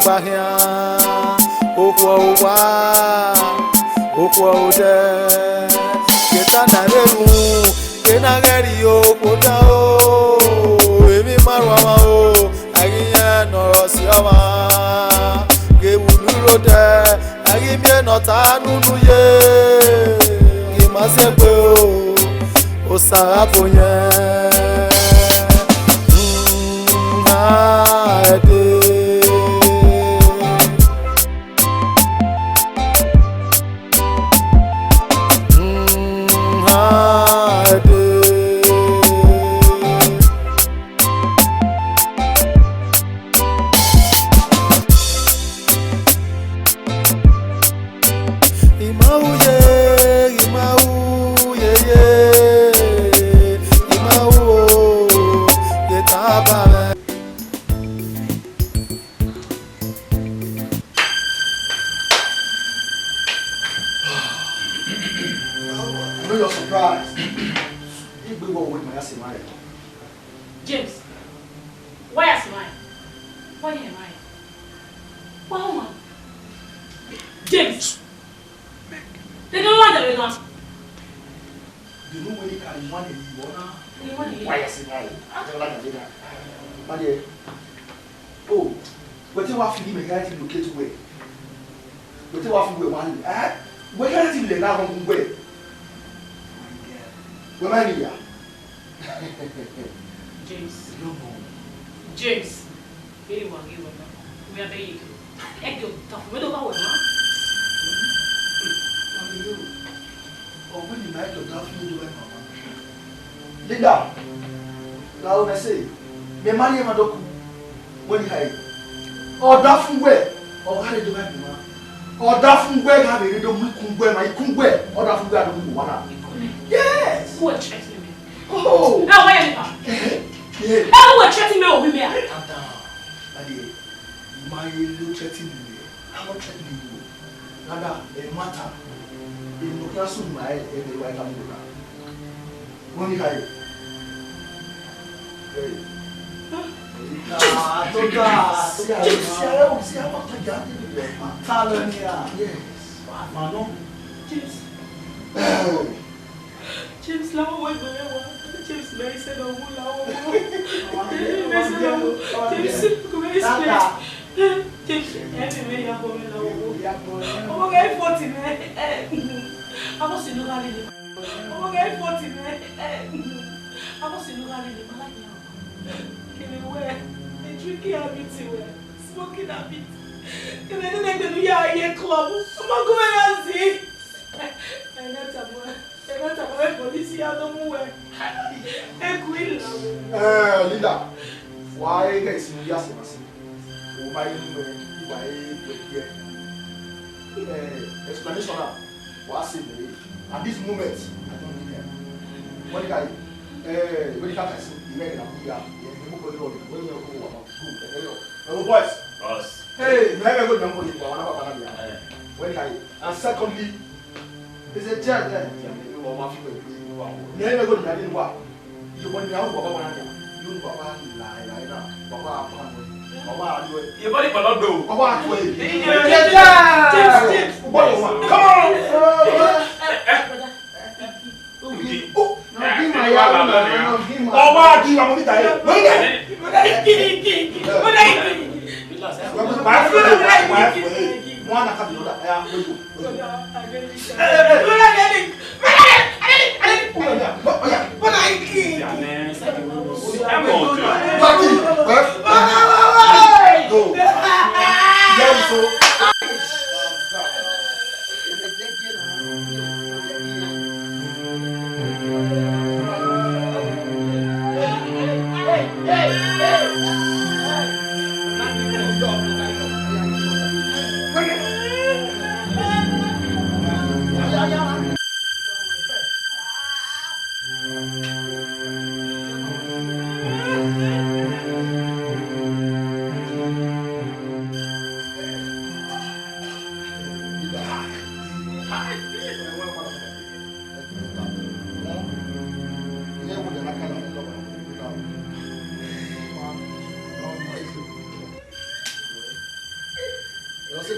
bahia okwa ode ketana reru kenageri okoda o emi marwa o agiya noro si ama gewulu de agimie nota nunu ye imasepe o saraponye James, why are you smiling? Why are you smiling? Wow, James, they don't want the result. You know when you can want it, you want Why why are you smiling? I don't like that. My dear, oh, what you want to do, make it locate away. What you want to do, one, what can you do now? Where? Where are you? James, James, very well, you will. We are very good. Exco, tough. We don't go with man. Oh, when you make your tough, you do it, Mama. Linda, now I say, me money, my doku. When you have, or that from where, or how do you have me, or that from where have you don't kumwe, my kumwe, or that from where I don't want to. Yes. Who are threatening me? Oh. Now why are you? Yeah. Who are threatening me over me? Calm down. Daddy, my little threatening me. I'm not threatening you. Nada, it matter. In the classroom, my head, the white and blue. When you have hey. James, love what James Mary said, oh, James, every I'm going to get 40 men. I was in the valley. Oh, get 40 men. I was in the valley. Give me where they drinking a bit, smoking a bit. Can I do the New club? I'm going to see. And that's a boy. Police, I don't know where. Linda, why is it yes? My explanation was at this moment. I don't need them. When you can see the men boys. Hey, never go down for you. And secondly, there's a judge there. Never go to that in what you want to know about you lie now. Your body cannot do. Come on.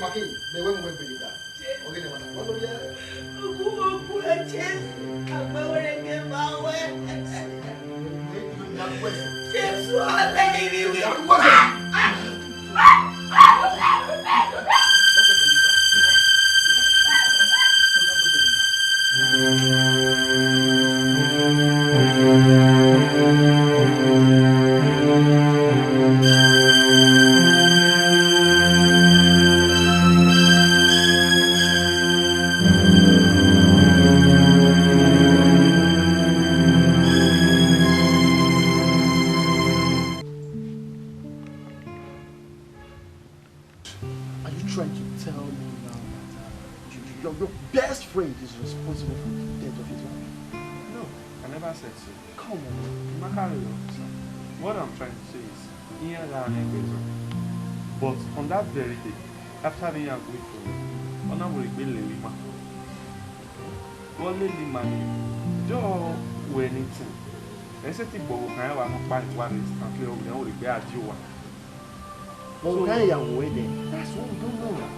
Makin, they went with Benin. Okay, they want to follow you. Your best friend is responsible for the death of his wife. No, I never said so. Come on. What I'm trying to say is, but on that very day, after the young going for me, on our way to Lima, what Lima do anything. I said, "People can have a fight one instantly over the only bad you want." Well, why are you waiting? That's what we don't know.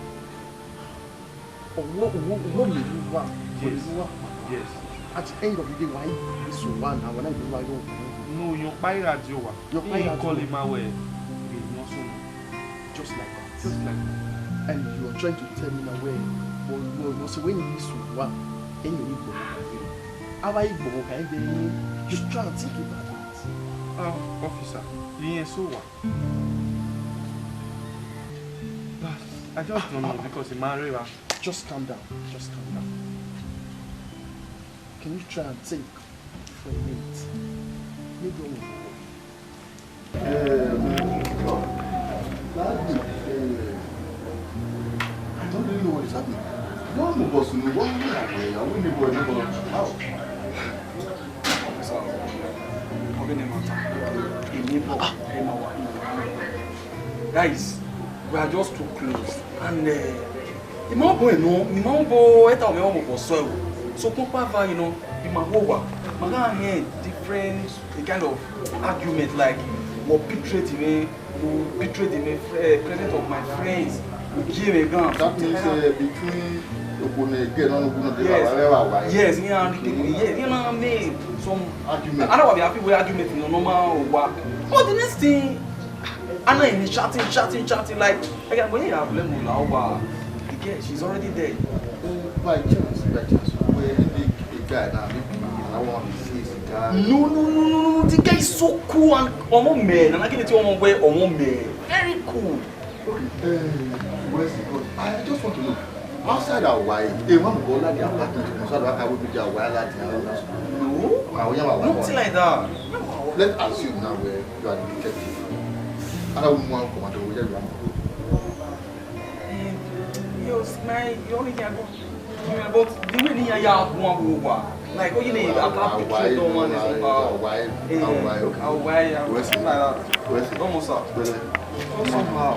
What do you want? Yes. At the end of the day, why is so one? And when I do, I don't know. No, you're by radio. You're calling my way. Just like that. Just like that. And you are trying to tell me now where. But so when you miss one, and you need to just try to think about it. Officer, you ain't so what? But I just don't know because in my river. Just calm down. Just calm down. Can you try and think for a minute? Maybe I don't really know what is happening. No one of us know what guys, we are just too close. And the man boy no, the man boy eta me omo for so. So papa, you know, the man over. Man can hear different kind of argument like betrayed me, presence of my friends. Give a gun. That means between yes, yeah, you know what I mean? Some argument. I don't want to be happy with argument in the normal work. But the next thing, I'm not chatting like, again, when you have blame now, she's already dead. By chance, where the guy now, I want to see the guy. No, the guy is so cool and man, and I can tell you where man. Very cool. Okay, where's the God? I just want to know. Outside our wife, they want to go like the apartment, so that I will be their wife. No, nothing like that. Let's assume now where you are the detective. I don't want to come and where you are. You only can go. But the way you are going like, oh, you need a picture of one is about why. Where's it? Almost up. Somehow.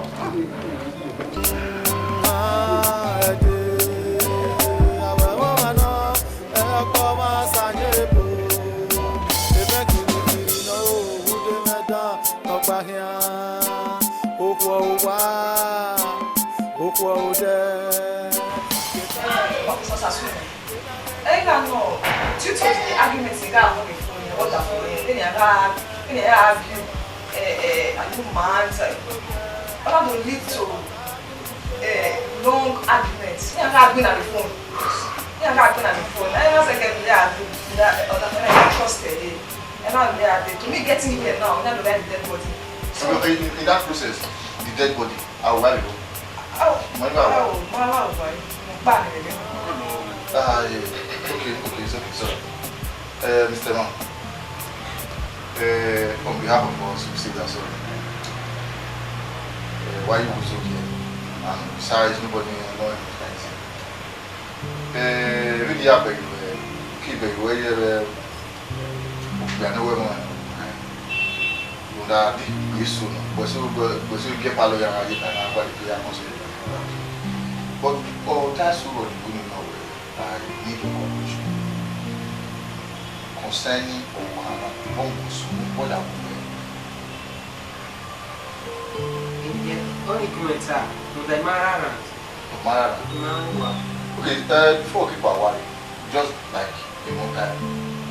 Arguments in Ghana before you order for you. Then you argue a month. But that will lead to long arguments. You have been on the phone. I was like, I trusted it. And now they are to me getting here now, not the dead body. So in that process, the dead body, how well you go? Okay, it's okay, sir. Mr. Man, on behalf of us, we say that sorry. Why you was okay? And besides, nobody knows anything. Really happy keep it where you are nowhere. You are the issue, but you get a lawyer and you are but all that's what we know. I need a conclusion concerning what I only comments are to the Mararans. Mara. Okay, before keep our worry, just like a more time.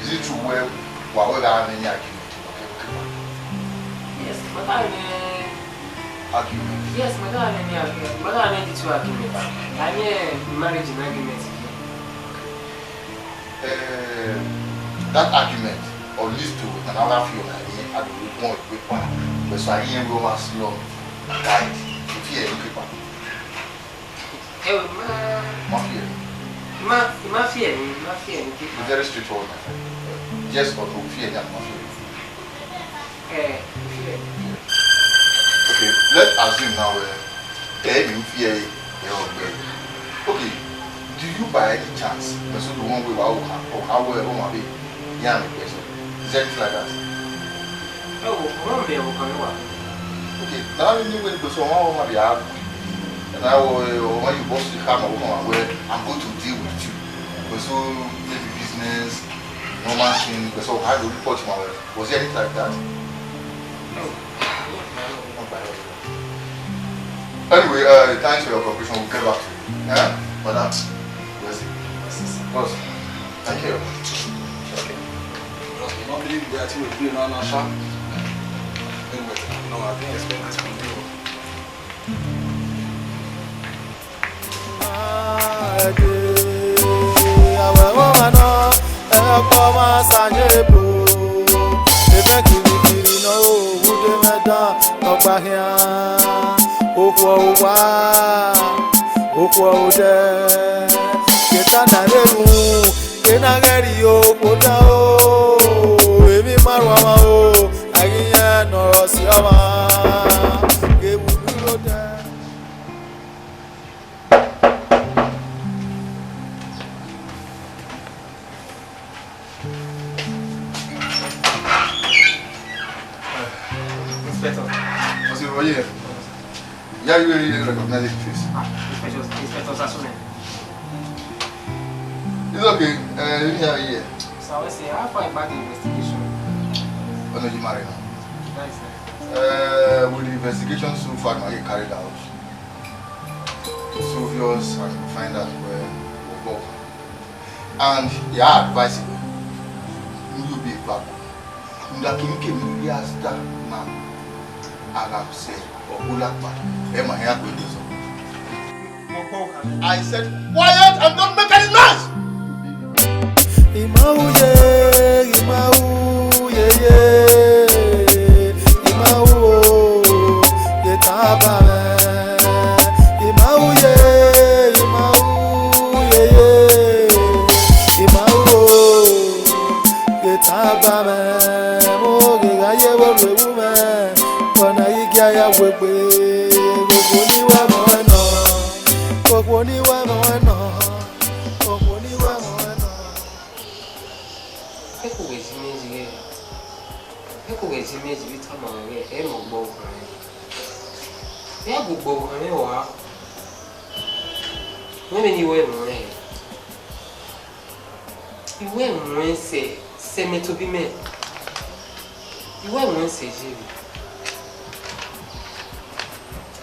Is it true where we are having any argument? Yes, but I Argument? yes, my God, any argument. But I need two arguments. I mean, marriage and arguments. That argument or leads to another few I do more paper. But so I hear romance law guide to fear paper. Mafia. Very straightforward, my friend. Yes or no, fear that mafia. Okay, let's assume now you fear okay, do you by any chance pursue the one way or how well be young person? Is anything like that? Okay, now you know when you go so how and I will when you boss the camera where I'm going to deal with you. So maybe business, normal thing, so I will report my way. Was there anything like that? Anyway, thanks for your cooperation. We'll get back to you. Yeah? Madam, yes. Boss, thank you. Okay. I don't believe that you will be on our shop. No, I didn't expect this from you. Yeah, you really recognize the face. It's okay. Yeah. So I say, how far about the investigation? When are you married now? Nice. With the investigation so far I carried out, it's obvious and we find out where we'll go. And yeah, advice you be back. I said, quiet and don't make any noise!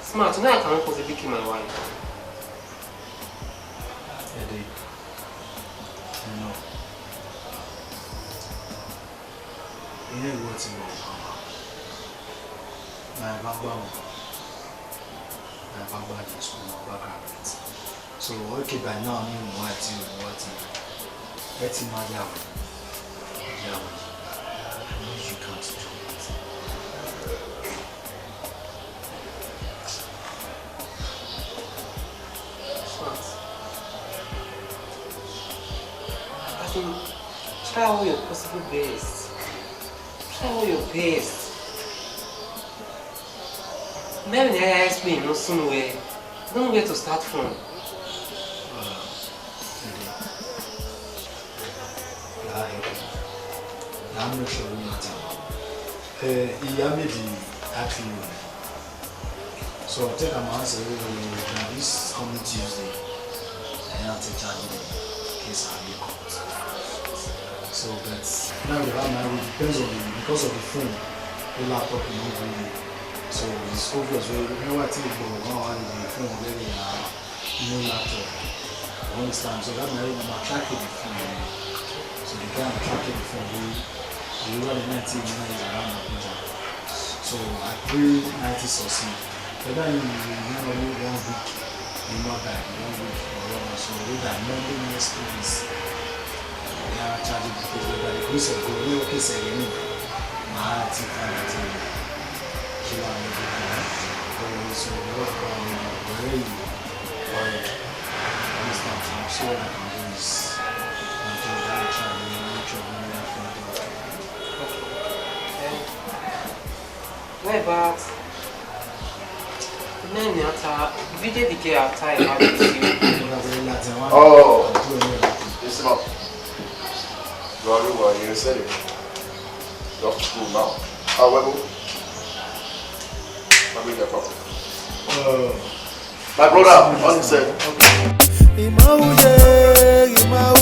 Smart, now I cannot possibly kill my wife. Eddie, you know, what's in my background. So, okay, by now, I know what let's imagine. You can't do it. I think try all your possible best. Try all your best. Maybe they ask me no somewhere. I don't know where to start from. I'm not sure he made the actually. So I'll take a answer this coming Tuesday and I'll take charge of the case I'll be caught. So that's now we have now depends on because of the phone, the laptop is not really. So it's obvious when I think about the phone already no laptop. You understand? So that my tracking the phone. So the guy I'm tracking the phone, we run the 90 minutes around Abuja. So I pray 90 succeed. But then you only 1 week, you know that 1 week or whatever. So we got Monday next 2 weeks. We are charging because we got the grace of God. We okay say again. My team and team. Kill on everything. So what very understand I'm sure I can do this until I try to make sure Where about then after video decay after I have it. Oh, listen up. You are over here, say it. You're off to school now. However, I'll be there properly. My brother, what he said. Imauye, Imau,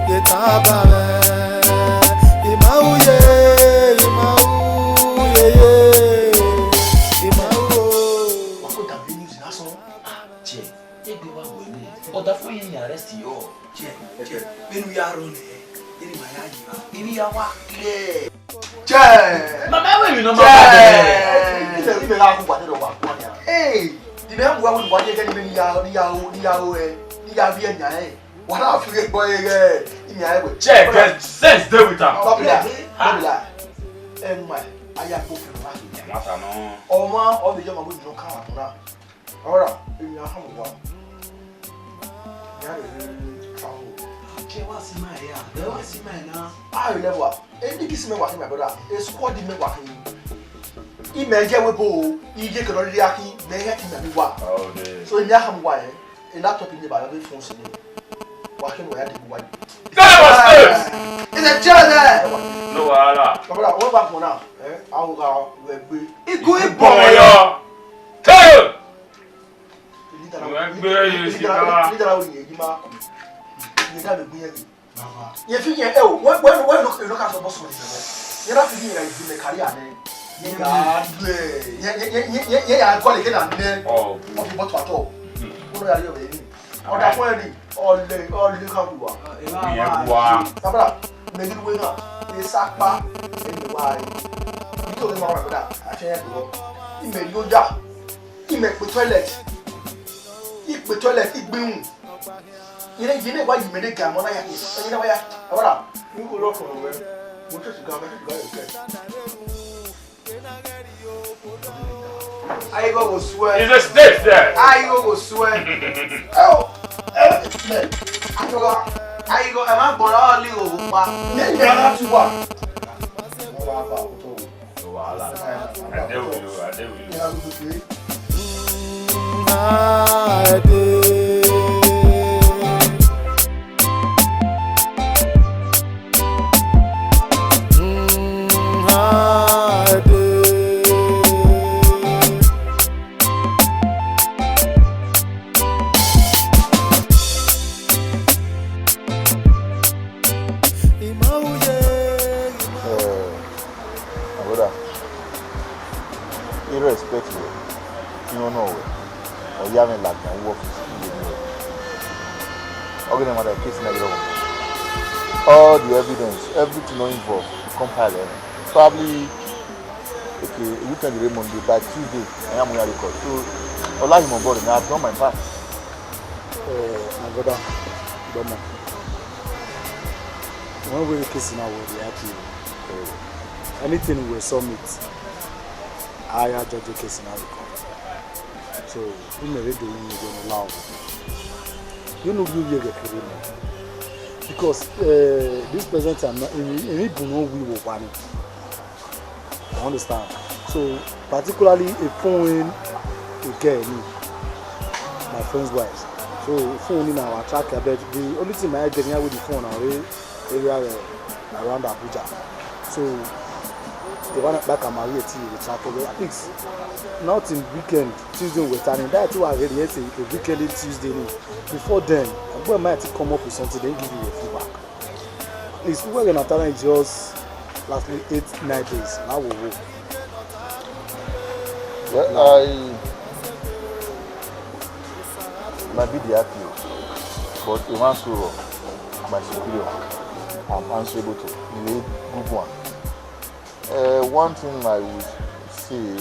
Yetabare. Imauye, Imau. What could have been used in that song? Che, take the one with me. Or that for you arrest you. Che, when we are on it, maybe I walk clear. Che! Mama, when you know Hey, the man who wanted to get me what are you boy in your Check, get sense there with her. And my I have booked the market. Matter no. Oh, man, all the young women don't come out. All right, in your home. What's in my hair? What's in my now? I never. Any kiss me walking, my brother. A squad in me walking. Imagine we go, you get a reaction, they have to be what. Oh, dear. So in Yaham, why? A laptop in the Bible phones in walking where they go. It's a journey. No, Allah. What about for now? I will go. It's Good boy. Tell you. You figure, oh, when look at the boss of the you're not figuring like the career. Yeah, I'm calling it and then of the bottle at all. What are you baby? Or that way, all the couple. Sabra, maybe we not. They sack back in the wine. You told him about that. I can't go. He made you job. He make the toilet. The toilet, it boom. You know why you made a game on a yak. You know why? You will look from where. What is the government? I go swear. It's a state there. I go swear. Oh, man. I go, am I born little? Then you're not too bad. I deal with you. I deal with you. All the evidence, everything not involved, compile it. Probably, okay, we can do Monday by Tuesday. I am going to record. So, allow him on board. I have done my part. My brother, Doma. When we're kissing our word, we have to anything we submit. I judge the case in our record. So, we may do it allow. You know, you get it. Because this present time, we will want it. I understand. So, particularly a phone, again, my friend's wife. So, phone in our tracker, but the only thing I get here with the phone area around Abuja. So, they want back at my the tracker. At least, not in weekend, Tuesday, we're turning. That's why I really say a weekend Tuesday. Before then, I might come up with something, then give you a feedback. At least, we're going to turn just lastly 8-9 days. Now we'll work. Well, I might be the appeal, but a man so my superior, I'm answerable to. He's a good one. One thing I would say,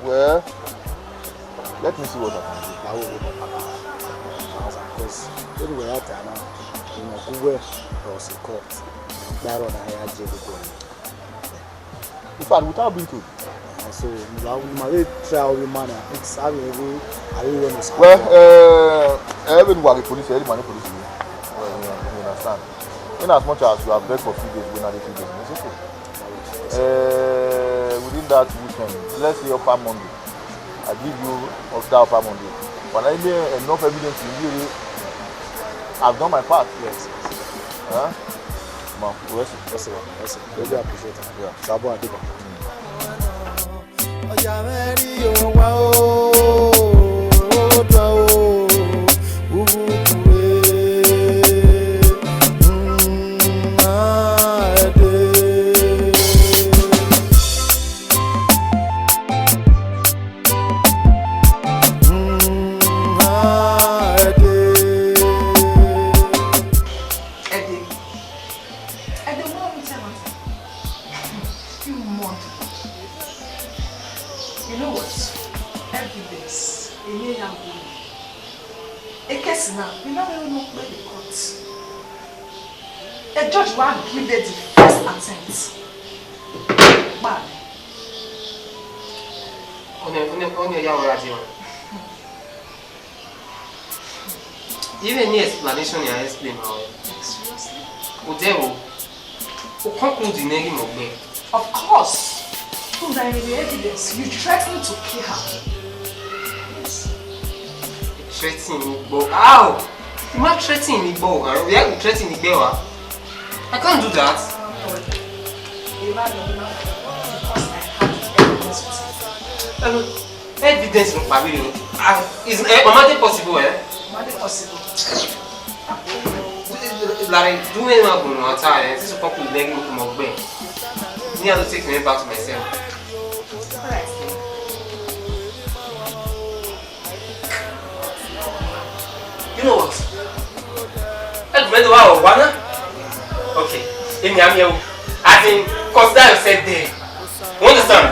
well, let me see what I can do. Because when we are there now, we was a court. That on I had to go. In fact, without being told. So, my trial man, it's having a way. Well, even while the police, any money police, you understand. In as much as you have begged for 3 days, we're not 3 days. It's okay. Within that weekend, let's say upper Monday, I give you after upper Monday. But I need enough evidence to really, I've done my part. Yes. Huh? Come on, yes. Really appreciate it. Yeah. Sabo Adiba. The judge will give it the first attempt. Bad. Even any explanation you explain how. Seriously? Of course. From the evidence, you threatened to kill her. Yes. Threatening me, how? You might threaten me, we are threatening me, I can't do that. Evidence in Babylon. Is it possible, eh? Possible. Like, do me not go no time. This is couple begging me to my bed. Me have to take me back to myself. Alright. You know what? Okay. I'm here. I think consider yourself there. You understand?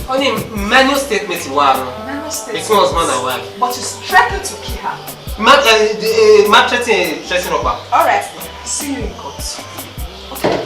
Only manual statement you want. It's not husband and wife. But you threatened to kill her. Threatening up. Alright, see you in court. Okay.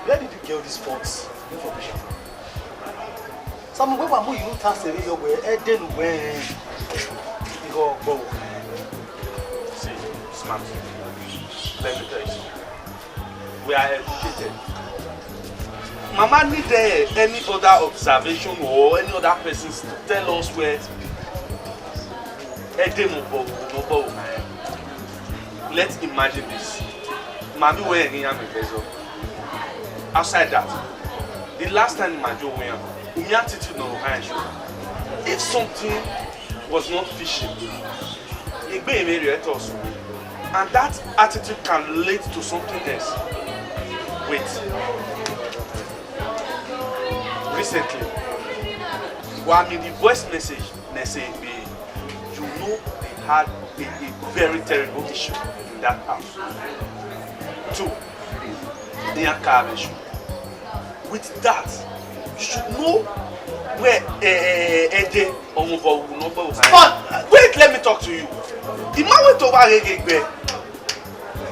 Where did you get this false information? Some way you don't tell the radio where Eden when you go. See, smart. Let me tell you something. We are educated. Mama need any other observation or any other persons to tell us where Eden will go. Let's imagine this. Mami were in Yamibezo. Outside that, the last time Majo went, my attitude no show. If something was not fishy, it may be also, and that attitude can lead to something else. Wait. recently, when the voice message, they say, you know they had a very terrible issue in that house. 2, they are car issue. With that, you should know where Ede or But wait, let me talk to you. The man went over here.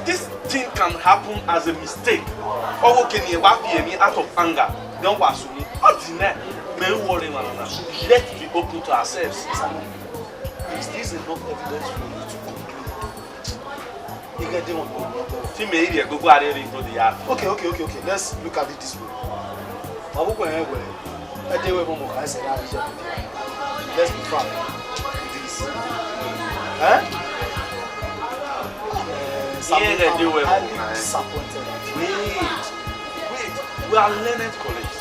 This thing can happen as a mistake. Or can you out of anger? Don't was me. Let be open to ourselves. Is this enough evidence for you to conclude? You get the one. Okay. Let's look at it this way. Let's be frank with this. I'm disappointed. Wait. We are learned colleagues.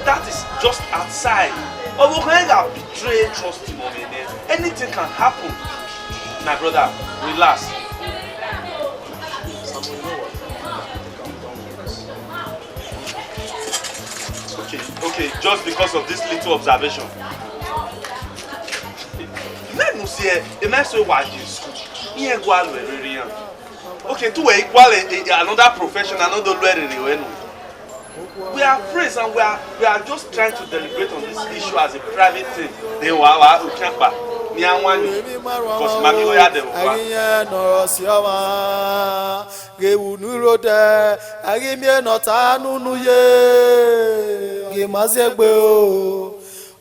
That is just outside. But we can betray trust in one another. Anything can happen. My brother, relax. Okay, just because of this little observation. Let me see a nice way why in school. Okay, to equal another profession, another lawyer. We are friends and we are just trying to deliberate on this issue as a private thing. They were because Mami Oya de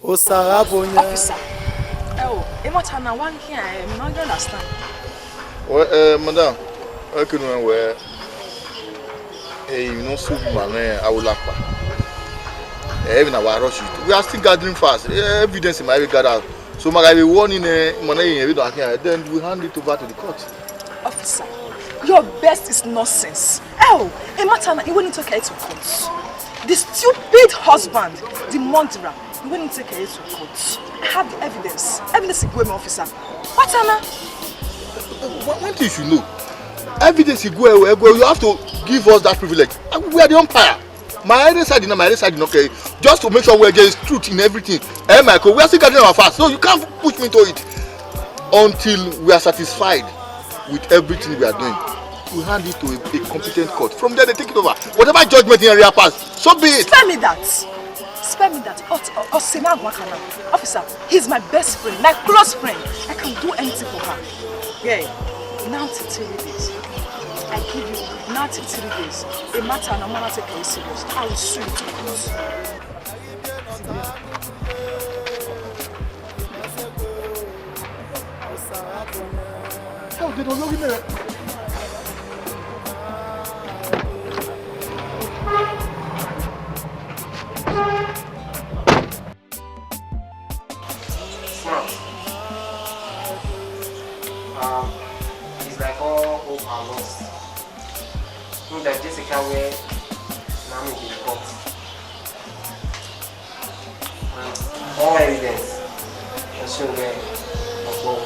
Officer, what I want here, I'm not understand. Well, madam, I can wear you know, soup man, I will laugh. Even I will rush it. We are still gathering fast. Evidence might be gathered. So, I will warn in money in then we hand it over to the court. Officer, your best is nonsense. Oh, Matana, you wouldn't take her to court. The stupid husband, the murderer, you wouldn't take her to court. I have the evidence. Evidence is going, officer. Matana. One thing you should know. Evidence is go, you have to give us that privilege. We are the umpire. My other side, okay. Just to make sure there is truth in everything. Michael, we are still gathering our facts, so you can't push me to it until we are satisfied with everything we are doing. We hand it to a competent court. From there, they take it over. Whatever judgment in area pass, so be it. Spare me that. Officer, he's my best friend, my close friend. I can do anything for her. Yeah. Now to 3 days. I give you now to 3 days. A matter and I'm gonna take it serious. I will sue you to court. Oh, they don't know him there. It's like all hope are lost. That Jessica where now in the court. And all evidence can show where of what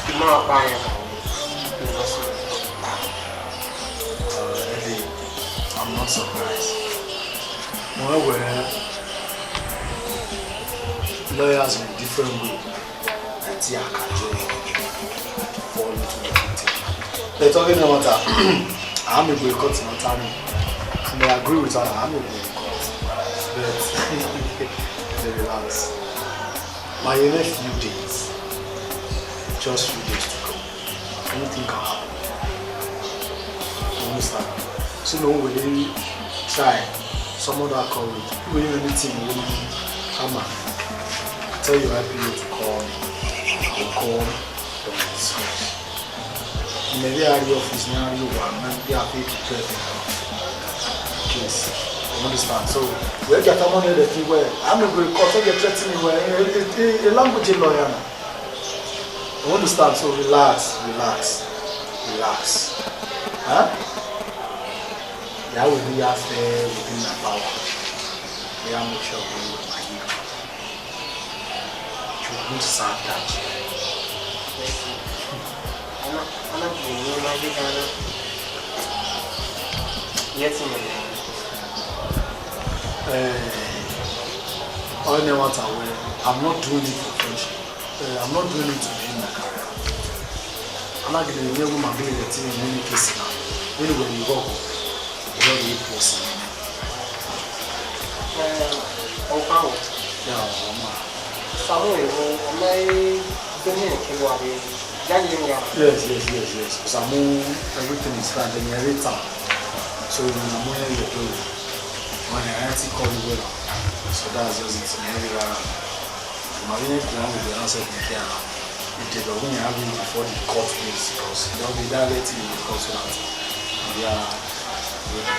the more apparent Eddie, I'm not surprised. Moreover, lawyers in a different way. I can fall into the victim. They're talking about that. I'm a boycott in Ontario. And they agree with her. I'm a boycott. But they relax. My next few days, just few days to go. Anything can happen. You understand? So no one will try some other courage. When anything will come and tell your IPO to call me. I'll call the discuss. In the area office now you are they are paid to clear the case. You understand? So we get a money the thing where I'm not going to court, get threatening where a language lawyer now. You understand? So relax. Huh? That will be after within my power. We are make sure we will my hero. You will serve that. I'm not doing it for friendship. I'm not doing it to end my career. I'm not going to my ability in any case now. Anyway, you go, you're really possible. Yes. Samu, everything is fine. Then you're ready. So you're doing. When I call you well. So that's just it. My plan with the answer to care. If they go when you have it before the court case, because they'll be directly in the court so that they are with the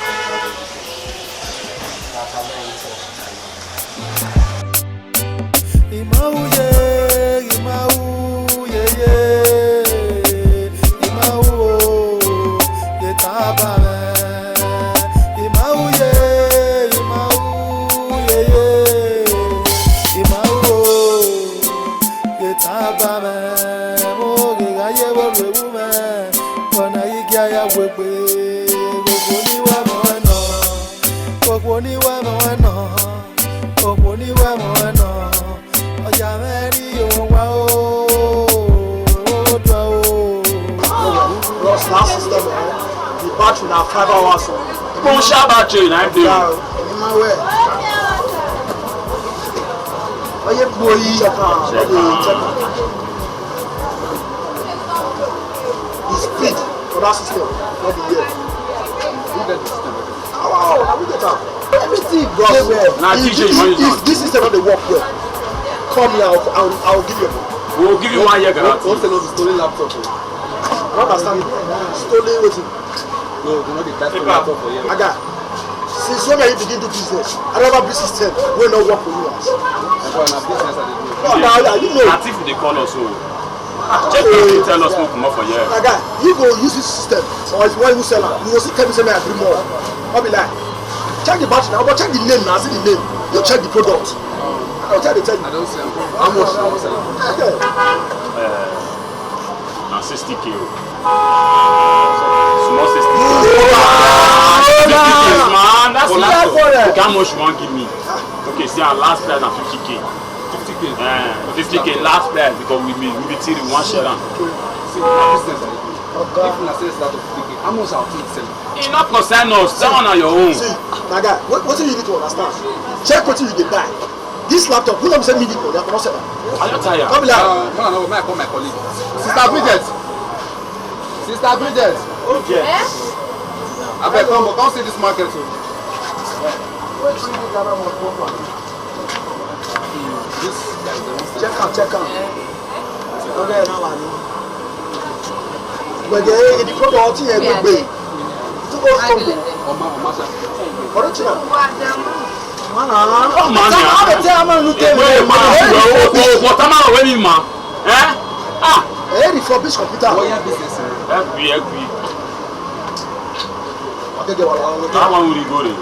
battery now 5 hours. Don't share battery, I'm doing. In my way. Oh, you boy, check on. The speed for that system, not the year. Who get the system? Oh, how we get up? Everything goes well. If this system not the work well, come here, I'll give you a book. We'll give you 1 year guarantee. What's the stolen laptop? I don't understand. Stolen waiting. No, do not detect the laptop for you. Aga, since when you begin to business, another business system will not work for you. No, you know. Active they call us so. Check if tell us more for you. Aga, you go use this system, or if you want to sell it, you will see can say me agree more. I'll be like, check the battery now, but check the name now. See the name. You check the product. I'll tell you. I don't sell. How much? Now 60K. Small 60K. Man, that's not look how much you want to give me. Okay, see our last price now 50K. 50K. 50K last price because we be till one share. See, business I do. If you say start of 50K, how much I'll take sell? You not concern us. Sell on your own. See, my guy, what you need to understand? Check what you buy. This laptop, who don't send me the money? I cannot sell it. Are you tired? Come here. No, I call my colleague. Sister Bridget. Sister Bridget. Okay. I beg come see this market too. This check out. Okay, now I know. But the product here good way. To go refurbish computer. Agree. That one will go there.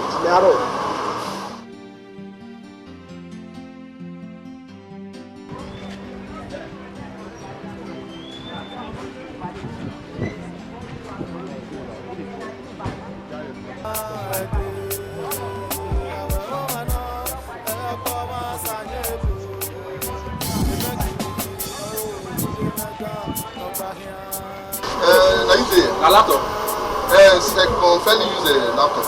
A laptop? Exco fairly use a laptop.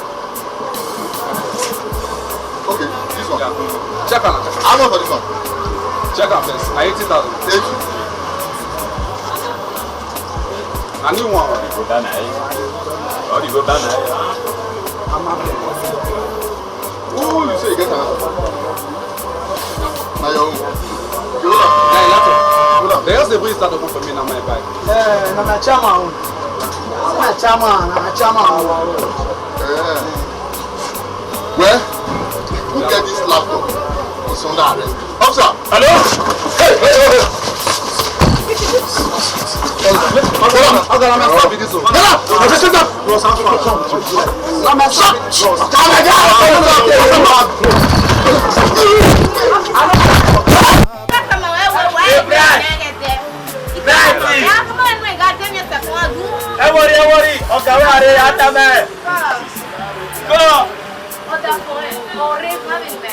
Okay, this one. Yeah. Check out. How much for this one? Check out first. 80,000. 80. A new one. Oh, you say you get another. Now your own. Laptop. There's the breeze that open for me now, my bag. I'm a chairman. Well, who get this laptop? It's under arrest. Officer! Hello? Hey! Worry. Okay, we are atame. Go. Oda ko e. Ore ma mi me.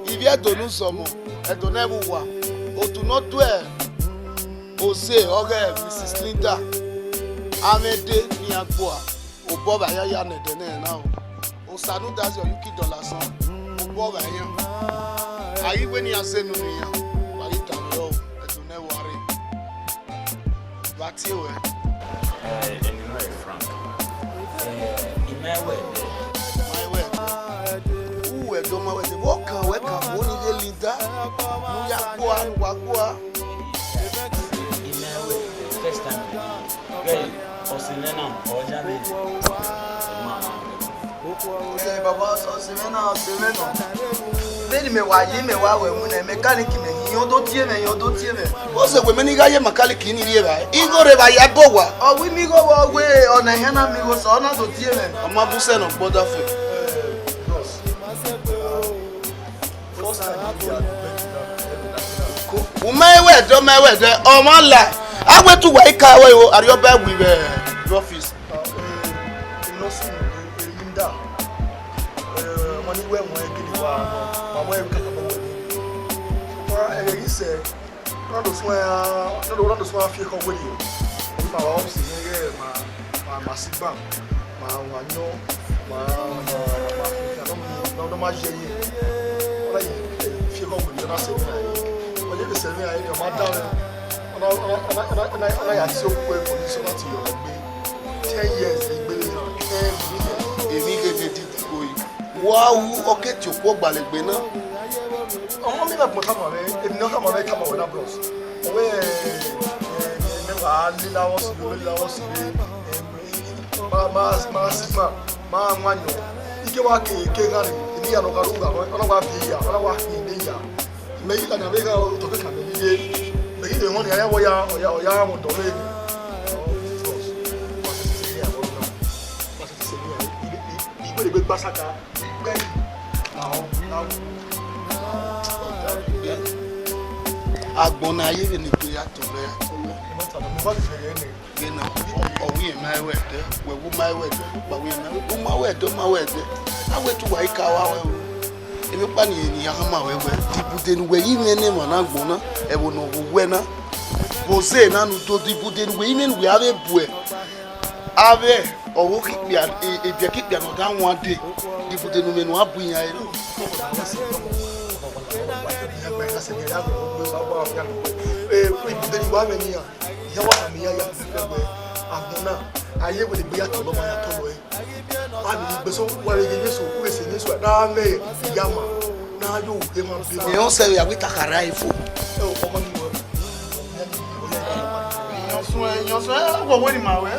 Il vient de nous sommes. Et de nous voir. Au tout notre Ose, Mrs. Linda. Amede ni agboa. O boba ya ne de na o. O sanu das your yuki dollar son. O boba yan. Ayi we ni ase nu ni yan. Wa yi ta lo. E to ne worry. Bati we. Anyway, Frank. In my way. Who do my way? Walk woni le Linda. Nu ya gboa, wa gboa. In my way. First time. Well, Osimena or Jamie. Baba Osimena. Beni me wa we mu na mechanic me yan do tie me. O se we meni ga ye mechanic ni rie ba. Igo re ba ya bowa. O wi mi go wo we ona he na mi go so na do tie me. Ama bu se no border fe. Umewe do o ma la. Agbetu wa ika we o are your bed with office. No see Linda. Money we mo e gidi wa ma mo e ka ka mo. Wa e say no do so afie ko we di. Ma wa office ye ma siba. Ma wa nyo ma no ma je yi. Ola yi fie ko we na se na yi. O le se mi ayi o ma da I so quick for this one to your 10 years. Èmi gẹ́gẹ́ ti kò yìí. Wow, okay tí o kò gbalẹ̀ gbé náà. Ọmọ mi náà kọ́ mọ̀ rẹ̀, èmi náà kọ́ mọ̀ rẹ̀ kọ́ mọ̀ wọ́n bros. Òwe mẹ́wàá líláwọ́ sí máa sí máa ń wáyọ̀. Ike wá kéèké rán ni, èmi yà lọ́kàrú ọlọ́wà fi ìyà, ọlọ́wà fi ìdé ìyà. Ìmẹ̀yí lànà àbẹ́ká tọ́kẹ́ kàmẹ́ nílé. Èyí lè wọ́n ní ayáwọ́ ya àwọn ọ̀dọ́ lé. Ìgbèrègbè gbásàkà gbẹ́yìn àwọn Agbọ̀nà ayé rẹ̀ ni pé yàtọ̀ rẹ̀. Gẹ́nà ọ̀wí ẹ̀ máa wẹ̀ dẹ́, wẹ̀wú máa wẹ̀ dẹ́, gbàwé máa wẹ̀ dẹ́, Awẹ́ tó wà í ká wá wẹ̀ o. Èmi pa ni ènìyàn kan máa wẹ̀wẹ̀. Dìbùdẹ̀nuwẹ̀ yìí mi ní mọ̀ náà gbọ̀nà ẹ̀wọ̀n náà wẹ̀ náà. Bose nanu to dìbùdẹ̀nuwẹ̀ yìí mi wẹ̀ abẹ́ bu ẹ̀. Abẹ́ ọ̀wọ́ kíkpìà èbìà kíkpìà náà dá wọn dé. Dìbùdẹ̀nuwẹ̀ nù abù yàn yẹn. Ìbùdẹ̀nuwẹ̀ àmì nìyà ìyàwó àmì yà yà fẹ́fẹ́ bẹ́ẹ̀ àgbọ̀nà ayé wẹ̀lẹ̀ gbé yàtọ̀ lọ́mọ yàtọ̀ lọ́ ẹ̀. Àmì ìgbésọ̀ wàlẹ̀ yẹn yẹsọ̀ wúlẹ̀sẹ̀ yẹsọ̀ náà mẹ́ ìyàmà náà yóò gbé máa bí wọn. Èèyàn sẹ́yìn àwí takara ẹ̀ fò.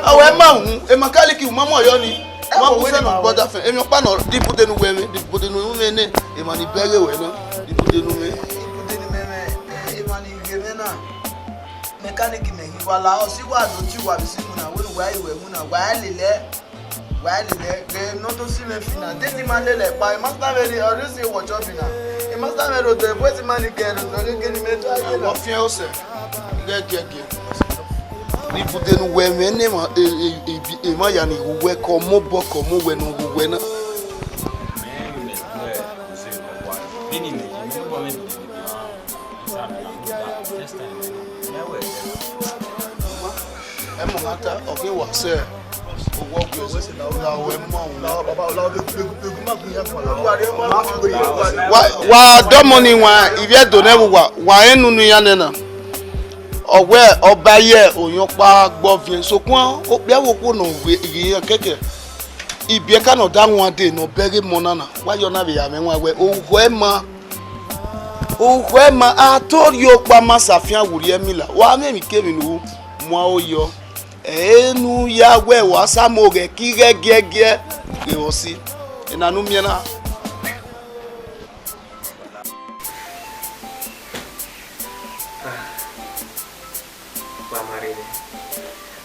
Àwọn ẹ̀ máa hùn ẹ̀ma kálíkì hùn mọ́mọ́ ọ̀yọ́ ni. Wọ́n kú sẹ́nu gbọ́dọ̀ fẹ́. Èmi ọ̀pá náà dìbùdẹ̀nuwẹ̀ mi ní èèmà ní bẹ́rẹ̀ wẹ̀ náà dìbùdẹ̀nuwẹ̀. Mechanic me wala osiwa do ti wa bi simu na wonu wa iwe mu na wa lele ge no to si me fina de ti ma lele pa e master very or you say watch up na e master very do e boy ti man ke do so ge ni me to aye na Wọ́n fi ọ́ sẹ̀ gẹ́gẹ́. Dìbùdẹ̀nuwẹ̀ mi ní èèmà yà ní ìwúwẹ́ kọ́ mọ́ bọ́ kọ́ mọ́ wẹ̀ ní ìwúwẹ́ náà. Ẹ mọ̀ ata ọ̀kẹ́ wà sẹ́ owó ọ̀gbìn làwọ̀ ẹ̀ mọ̀ ọ̀hún. Wà á dọ́mọ ni wà ìbí ẹ̀dọ̀ náà wà ẹ̀ nínú ya nínà. Ọ̀wẹ́ ọba yẹ òyìn pa gbọ́ fi sokun ó bí ẹ̀wò kó nà ìyẹn kẹ̀kẹ́. Ìbí ẹ̀ka nà dá wọn dé nà bẹ́rẹ̀ mọ́ nánà wáyọ̀ náà bẹ̀yà mẹ́wàá wẹ̀ òhùn ẹ̀ ma àtọ́rí ó pa má ṣàfihàn wùrí ẹ̀mí là wà á mẹ́rin kéwì nù mọ́ ó yọ. Enu ya we wa samoge kigegege ewosi enanu miena Wa marine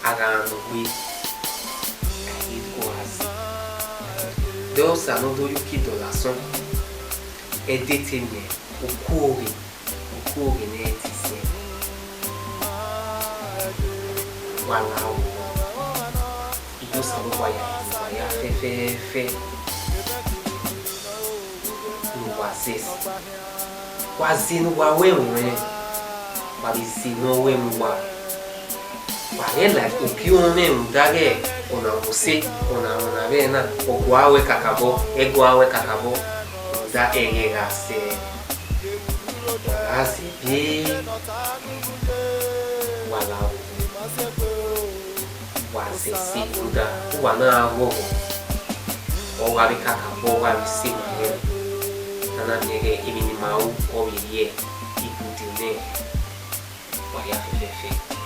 aga no wi do sa no do yuki do la son e détenir o couri ne tisi wala o ido sa lo waya fe no wasis quase no wa we ba bisi no we mwa ba ela o pio me mudage ona muse ona bena o gwawe kakabo da egase asi bi wala wa se si uda wa na wo o wa bi kakabo wa bi si ne ana nege ibini mau o ye ibudine wa ya fefe